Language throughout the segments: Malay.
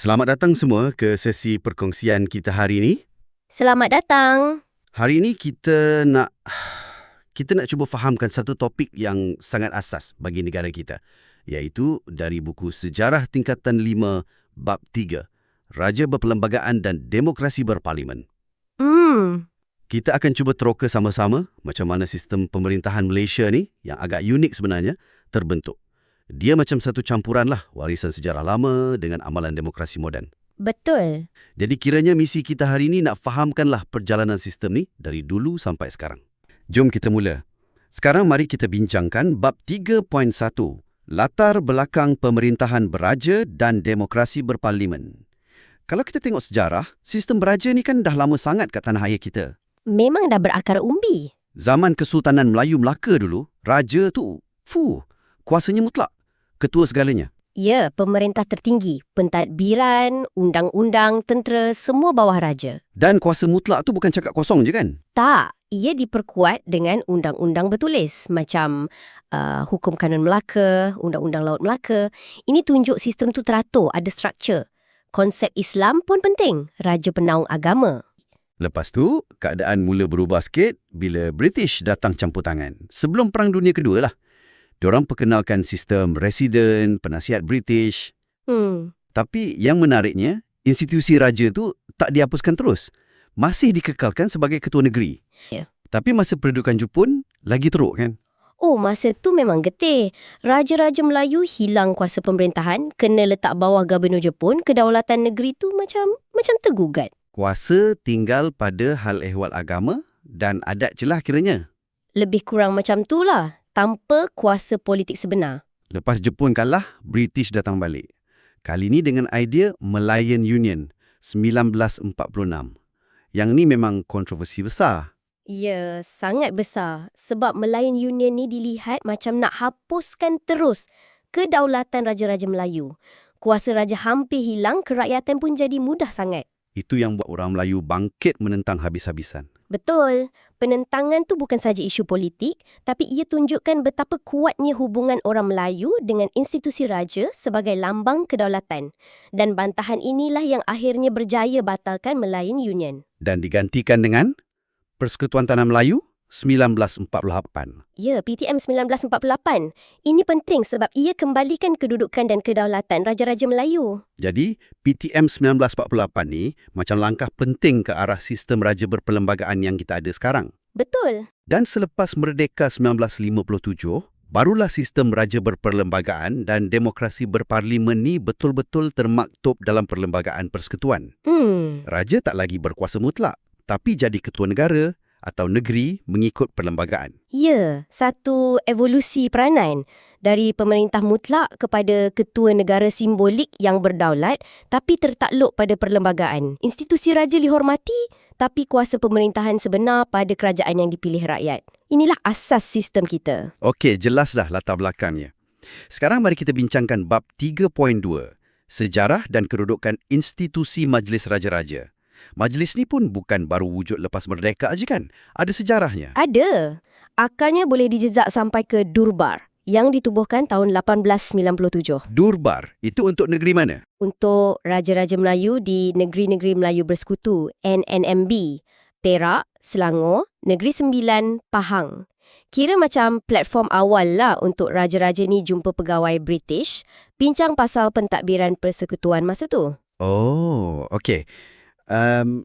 Selamat datang semua ke sesi perkongsian kita hari ini. Selamat datang. Hari ini kita nak cuba fahamkan satu topik yang sangat asas bagi negara kita, iaitu dari buku Sejarah Tingkatan 5 Bab 3, Raja Berperlembagaan dan Demokrasi Berparlimen. Kita akan cuba teroka sama-sama macam mana sistem pemerintahan Malaysia ni, yang agak unik sebenarnya, terbentuk. Dia macam satu campuran lah warisan sejarah lama dengan amalan demokrasi moden. Betul. Jadi kiranya misi kita hari ini nak fahamkanlah perjalanan sistem ni dari dulu sampai sekarang. Jom kita mula. Sekarang mari kita bincangkan bab 3.1, latar belakang pemerintahan beraja dan demokrasi berparlimen. Kalau kita tengok sejarah, sistem beraja ni kan dah lama sangat kat tanah air kita. Memang dah berakar umbi. Zaman Kesultanan Melayu Melaka dulu, raja tu, kuasanya mutlak, ketua segalanya. Ya, pemerintah tertinggi, pentadbiran, undang-undang, tentera, semua bawah raja. Dan kuasa mutlak tu bukan cakap kosong je kan? Tak, ia diperkuat dengan undang-undang bertulis macam Hukum Kanun Melaka, Undang-Undang Laut Melaka. Ini tunjuk sistem tu teratur, ada struktur. Konsep Islam pun penting, raja penaung agama. Lepas tu, keadaan mula berubah sikit bila British datang campur tangan. Sebelum Perang Dunia Kedua lah. Diorang perkenalkan sistem residen, penasihat British. Tapi yang menariknya, institusi raja tu tak dihapuskan terus. Masih dikekalkan sebagai ketua negeri. Ya. Tapi masa pendudukan Jepun, lagi teruk kan? Oh, masa tu memang getih. Raja-raja Melayu hilang kuasa pemerintahan, kena letak bawah Gubernur Jepun, kedaulatan negeri tu macam tergugat. Kuasa tinggal pada hal ehwal agama dan adat je lah kiranya. Lebih kurang macam tu lah, tanpa kuasa politik sebenar. Lepas Jepun kalah, British datang balik. Kali ni dengan idea Malayan Union 1946. Yang ni memang kontroversi besar. Ya, sangat besar. Sebab Malayan Union ni dilihat macam nak hapuskan terus kedaulatan Raja-Raja Melayu. Kuasa raja hampir hilang, kerakyatan pun jadi mudah sangat. Itu yang buat orang Melayu bangkit menentang habis-habisan. Betul. Penentangan tu bukan saja isu politik, tapi ia tunjukkan betapa kuatnya hubungan orang Melayu dengan institusi raja sebagai lambang kedaulatan. Dan bantahan inilah yang akhirnya berjaya batalkan Malayan Union. Dan digantikan dengan Persekutuan Tanah Melayu 1948. Ya, PTM 1948. Ini penting sebab ia kembalikan kedudukan dan kedaulatan Raja-Raja Melayu. Jadi, PTM 1948 ni macam langkah penting ke arah sistem raja berperlembagaan yang kita ada sekarang. Betul. Dan selepas Merdeka 1957, barulah sistem raja berperlembagaan dan demokrasi berparlimen ni betul-betul termaktub dalam perlembagaan persekutuan. Raja tak lagi berkuasa mutlak, tapi jadi ketua negara atau negeri mengikut perlembagaan. Ya, satu evolusi peranan dari pemerintah mutlak kepada ketua negara simbolik yang berdaulat tapi tertakluk pada perlembagaan. Institusi raja dihormati tapi kuasa pemerintahan sebenar pada kerajaan yang dipilih rakyat. Inilah asas sistem kita. Okey, jelas dah latar belakangnya. Sekarang mari kita bincangkan bab 3.2, Sejarah dan Kedudukan Institusi Majlis Raja-Raja. Majlis ni pun bukan baru wujud lepas merdeka aja kan? Ada sejarahnya. Ada. Akarnya boleh dijejak sampai ke Durbar yang ditubuhkan tahun 1897. Durbar, itu untuk negeri mana? Untuk Raja-Raja Melayu di Negeri-Negeri Melayu Bersekutu, NNMB, Perak, Selangor, Negeri Sembilan, Pahang. Kira macam platform awal lah untuk raja-raja ni jumpa pegawai British, bincang pasal pentadbiran persekutuan masa tu. Oh, okey.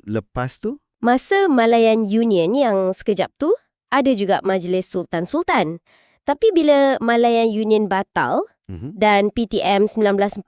Lepas tu? Masa Malayan Union yang sekejap tu, ada juga Majlis Sultan-Sultan. Tapi bila Malayan Union batal dan PTM 1948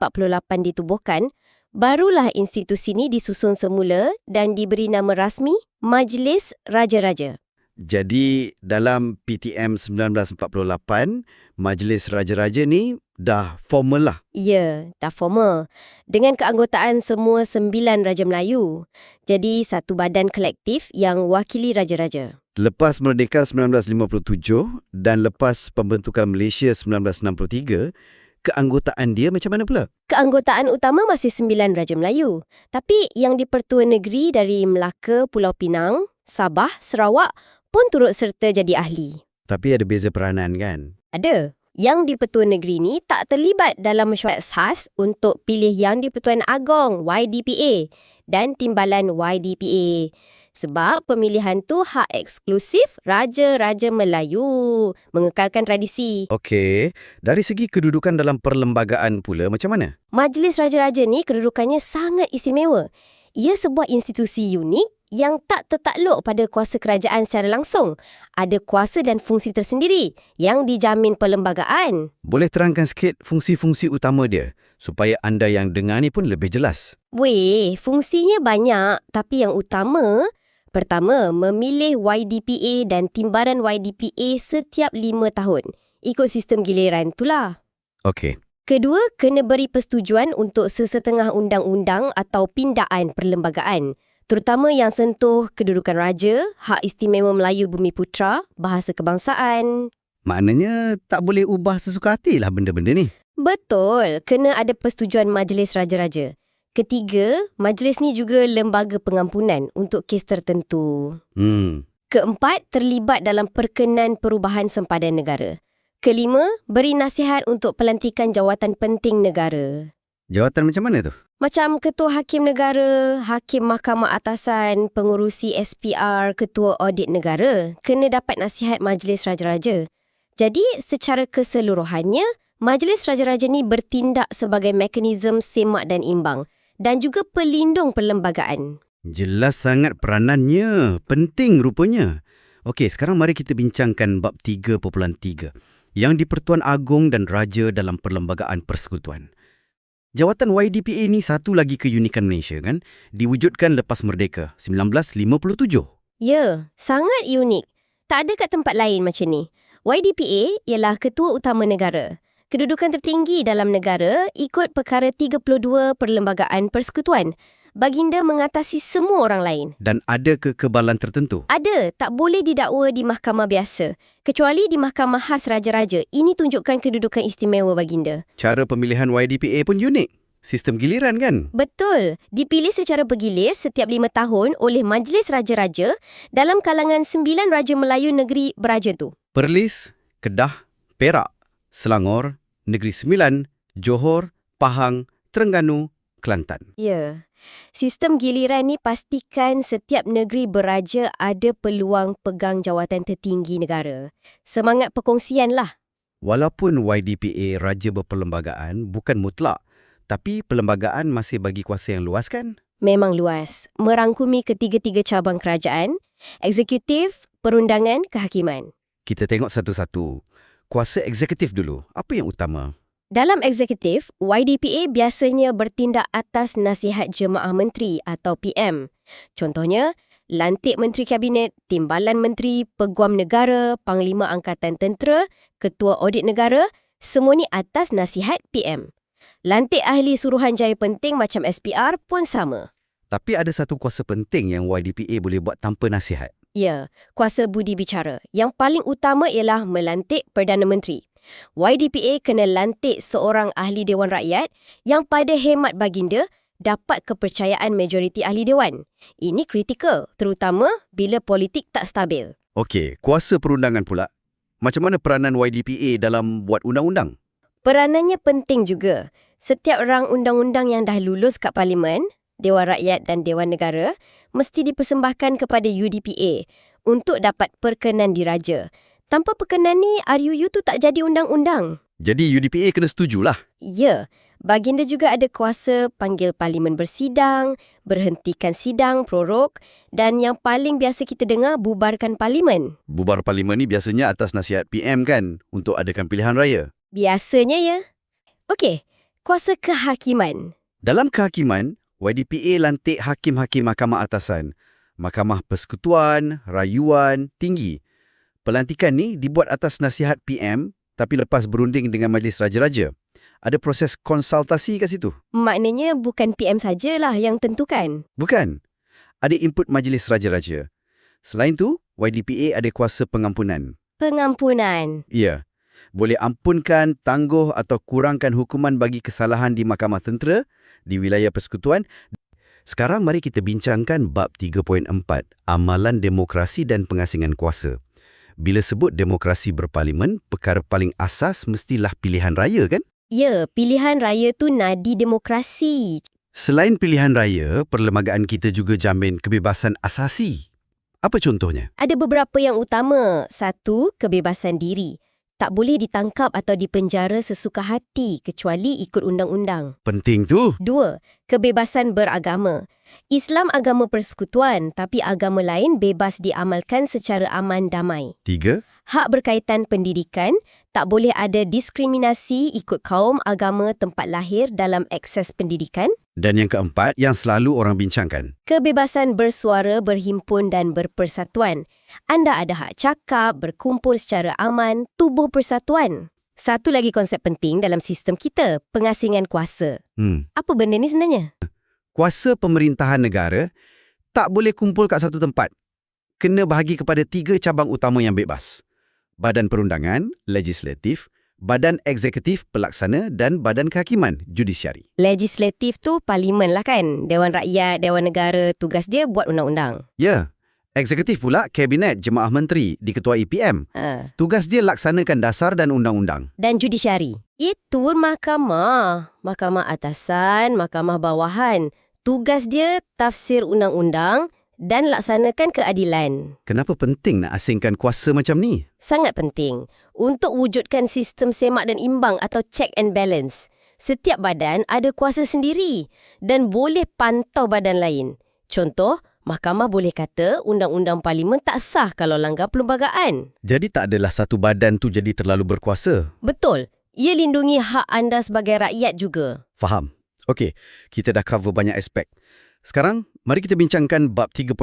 ditubuhkan, barulah institusi ni disusun semula dan diberi nama rasmi Majlis Raja-Raja. Jadi dalam PTM 1948, Majlis Raja-Raja ni dah formal lah. Ya, dah formal. Dengan keanggotaan semua 9 Raja Melayu. Jadi satu badan kolektif yang wakili Raja-Raja. Lepas Merdeka 1957 dan lepas pembentukan Malaysia 1963, keanggotaan dia macam mana pula? Keanggotaan utama masih 9 Raja Melayu. Tapi yang di-Pertua Negeri dari Melaka, Pulau Pinang, Sabah, Sarawak pun turut serta jadi ahli. Tapi ada beza peranan kan? Ada. Yang di-Pertuan Negeri ni tak terlibat dalam mesyuarat SAS untuk pilih Yang di-Pertuan Agong YDPA dan Timbalan YDPA. Sebab pemilihan tu hak eksklusif Raja-Raja Melayu, mengekalkan tradisi. Okey, dari segi kedudukan dalam perlembagaan pula macam mana? Majlis Raja-Raja ni kedudukannya sangat istimewa. Ia sebuah institusi unik yang tak tertakluk pada kuasa kerajaan secara langsung. Ada kuasa dan fungsi tersendiri yang dijamin perlembagaan. Boleh terangkan sikit fungsi-fungsi utama dia supaya anda yang dengar ni pun lebih jelas. Weh, fungsinya banyak tapi yang utama, pertama, memilih YDPA dan timbalan YDPA setiap 5 tahun. Ikut sistem giliran itulah. Okey. Kedua, kena beri persetujuan untuk sesetengah undang-undang atau pindaan perlembagaan, terutama yang sentuh kedudukan raja, hak istimewa Melayu Bumiputra, bahasa kebangsaan. Maknanya tak boleh ubah sesuka hatilah benda-benda ni. Betul, kena ada persetujuan Majlis Raja-Raja. Ketiga, majlis ni juga lembaga pengampunan untuk kes tertentu. Keempat, terlibat dalam perkenan perubahan sempadan negara. Kelima, beri nasihat untuk pelantikan jawatan penting negara. Jawatan macam mana tu? Macam Ketua Hakim Negara, Hakim Mahkamah Atasan, Pengurusi SPR, Ketua Audit Negara kena dapat nasihat Majlis Raja-Raja. Jadi, secara keseluruhannya, Majlis Raja-Raja ni bertindak sebagai mekanisme semak dan imbang dan juga pelindung perlembagaan. Jelas sangat peranannya. Penting rupanya. Okey, sekarang mari kita bincangkan bab 3.3. Yang di-Pertuan Agong dan Raja dalam Perlembagaan Persekutuan. Jawatan YDPA ni satu lagi keunikan Malaysia kan? Diwujudkan lepas merdeka, 1957. Ya, sangat unik. Tak ada kat tempat lain macam ni. YDPA ialah Ketua Utama Negara. Kedudukan tertinggi dalam negara ikut Perkara 32 Perlembagaan Persekutuan. Baginda mengatasi semua orang lain. Dan ada kekebalan tertentu? Ada, tak boleh didakwa di mahkamah biasa. Kecuali di Mahkamah Khas Raja-Raja. Ini tunjukkan kedudukan istimewa baginda. Cara pemilihan YDPA pun unik. Sistem giliran kan? Betul. Dipilih secara bergilir setiap 5 tahun oleh Majlis Raja-Raja dalam kalangan 9 Raja Melayu negeri beraja tu. Perlis, Kedah, Perak, Selangor, Negeri Sembilan, Johor, Pahang, Terengganu, Kelantan. Ya. Sistem giliran ni pastikan setiap negeri beraja ada peluang pegang jawatan tertinggi negara. Semangat perkongsian lah. Walaupun YDPA Raja Berperlembagaan bukan mutlak, tapi perlembagaan masih bagi kuasa yang luas kan? Memang luas. Merangkumi ketiga-tiga cabang kerajaan, eksekutif, perundangan, kehakiman. Kita tengok satu-satu. Kuasa eksekutif dulu. Apa yang utama? Dalam eksekutif, YDPA biasanya bertindak atas nasihat Jemaah Menteri atau PM. Contohnya, lantik Menteri Kabinet, Timbalan Menteri, Peguam Negara, Panglima Angkatan Tentera, Ketua Audit Negara, semua ni atas nasihat PM. Lantik ahli suruhanjaya penting macam SPR pun sama. Tapi ada satu kuasa penting yang YDPA boleh buat tanpa nasihat. Ya, kuasa budi bicara. Yang paling utama ialah melantik Perdana Menteri. YDPA kena lantik seorang ahli Dewan Rakyat yang pada hemat baginda dapat kepercayaan majoriti ahli Dewan. Ini kritikal, terutama bila politik tak stabil. Okey, kuasa perundangan pula. Macam mana peranan YDPA dalam buat undang-undang? Peranannya penting juga. Setiap rang undang-undang yang dah lulus kat Parlimen, Dewan Rakyat dan Dewan Negara mesti dipersembahkan kepada UDPA untuk dapat perkenan diraja. Tanpa perkenan ni, RUU tu tak jadi undang-undang. Jadi UDPA kena setujulah. Ya, baginda juga ada kuasa panggil Parlimen bersidang, berhentikan sidang, prorog dan yang paling biasa kita dengar, bubarkan Parlimen. Bubar Parlimen ni biasanya atas nasihat PM kan untuk adakan pilihan raya. Biasanya ya. Okey, kuasa kehakiman. Dalam kehakiman, YDPA lantik hakim-hakim Mahkamah Atasan, Mahkamah Persekutuan, Rayuan, Tinggi. Pelantikan ni dibuat atas nasihat PM tapi lepas berunding dengan Majlis Raja-Raja. Ada proses konsultasi kat situ. Maknanya bukan PM sajalah yang tentukan. Bukan. Ada input Majlis Raja-Raja. Selain tu, YDPA ada kuasa pengampunan. Pengampunan. Ya. Boleh ampunkan, tangguh atau kurangkan hukuman bagi kesalahan di Mahkamah Tentera, di wilayah persekutuan. Sekarang mari kita bincangkan bab 3.4, Amalan Demokrasi dan Pengasingan Kuasa. bila sebut demokrasi berparlimen, perkara paling asas mestilah pilihan raya kan? Ya, pilihan raya tu nadi demokrasi. Selain pilihan raya, perlembagaan kita juga jamin kebebasan asasi. Apa contohnya? Ada beberapa yang utama. 1, kebebasan diri. Tak boleh ditangkap atau dipenjara sesuka hati kecuali ikut undang-undang. Penting tu. 2, kebebasan beragama. Islam agama persekutuan, tapi agama lain bebas diamalkan secara aman damai. 3, Hak berkaitan pendidikan, tak boleh ada diskriminasi ikut kaum, agama, tempat lahir dalam akses pendidikan. dan yang keempat yang selalu orang bincangkan. Kebebasan bersuara, berhimpun dan berpersatuan. Anda ada hak cakap, berkumpul secara aman, tubuh persatuan. Satu lagi konsep penting dalam sistem kita, pengasingan kuasa. Apa benda ni sebenarnya? Kuasa pemerintahan negara tak boleh kumpul kat satu tempat. Kena bahagi kepada 3 cabang utama yang bebas. Badan Perundangan, Legislatif, Badan Eksekutif Pelaksana dan Badan Kehakiman, Judisiari. Legislatif tu parlimen lah kan? Dewan Rakyat, Dewan Negara, tugas dia buat undang-undang. Ya, Eksekutif pula Kabinet Jemaah Menteri diketuai PM. Tugas dia laksanakan dasar dan undang-undang. Dan judisiari. Itu mahkamah. Mahkamah atasan, mahkamah bawahan. Tugas dia tafsir undang-undang dan laksanakan keadilan. Kenapa penting nak asingkan kuasa macam ni? Sangat penting untuk wujudkan sistem semak dan imbang atau check and balance. Setiap badan ada kuasa sendiri dan boleh pantau badan lain. Contoh, mahkamah boleh kata undang-undang parlimen tak sah kalau langgar perlembagaan. Jadi tak adalah satu badan tu jadi terlalu berkuasa. Betul. Ia lindungi hak anda sebagai rakyat juga. Faham. Okey, kita dah cover banyak aspek. Sekarang, mari kita bincangkan bab 3.5.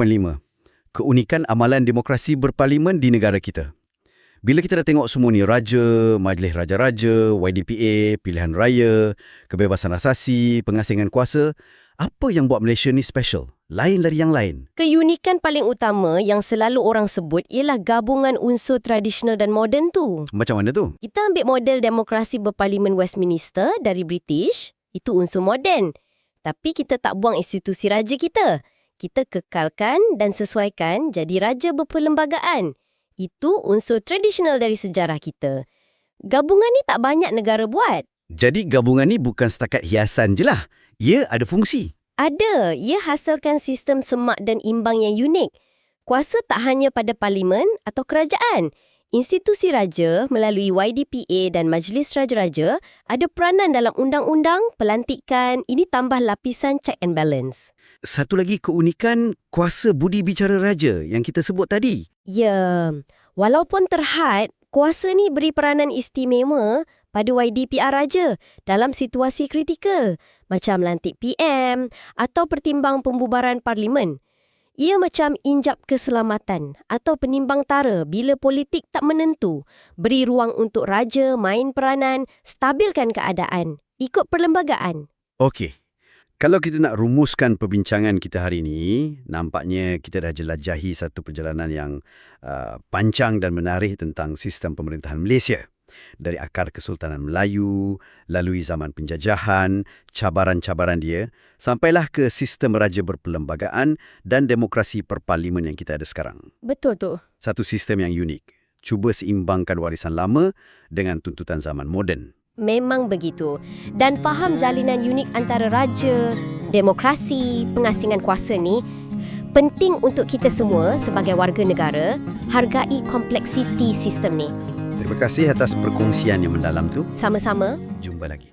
Keunikan amalan demokrasi berparlimen di negara kita. Bila kita dah tengok semua ni, raja, majlis raja-raja, YDPA, pilihan raya, kebebasan asasi, pengasingan kuasa, apa yang buat Malaysia ni special? Lain dari yang lain. Keunikan paling utama yang selalu orang sebut ialah gabungan unsur tradisional dan moden tu. Macam mana tu? Kita ambil model demokrasi berparlimen Westminster dari British, itu unsur moden. Tapi kita tak buang institusi raja kita. Kita kekalkan dan sesuaikan jadi raja berperlembagaan. Itu unsur tradisional dari sejarah kita. Gabungan ni tak banyak negara buat. Jadi gabungan ni bukan setakat hiasan je lah. Ia ada fungsi. Ada. Ia hasilkan sistem semak dan imbang yang unik. Kuasa tak hanya pada parlimen atau kerajaan. Institusi raja melalui YDPA dan Majlis Raja-Raja ada peranan dalam undang-undang, pelantikan. Ini tambah lapisan check and balance. Satu lagi keunikan kuasa budi bicara raja yang kita sebut tadi. Ya, walaupun terhad, kuasa ni beri peranan istimewa pada YDPR Raja dalam situasi kritikal, macam lantik PM atau pertimbang pembubaran parlimen. Ia macam injap keselamatan atau penimbang tara bila politik tak menentu. Beri ruang untuk raja main peranan, stabilkan keadaan, ikut perlembagaan. Okey. Kalau kita nak rumuskan perbincangan kita hari ini, nampaknya kita dah jelajahi satu perjalanan yang panjang dan menarik tentang sistem pemerintahan Malaysia. Dari akar Kesultanan Melayu, lalui zaman penjajahan, cabaran-cabaran dia, sampailah ke sistem raja berperlembagaan dan demokrasi perparlimen yang kita ada sekarang. Betul tu. Satu sistem yang unik. Cuba seimbangkan warisan lama dengan tuntutan zaman moden. Memang begitu. Dan faham jalinan unik antara raja, demokrasi, pengasingan kuasa ni penting untuk kita semua sebagai warga negara hargai kompleksiti sistem ni. Terima kasih atas perkongsian yang mendalam tu. Sama-sama. Jumpa lagi.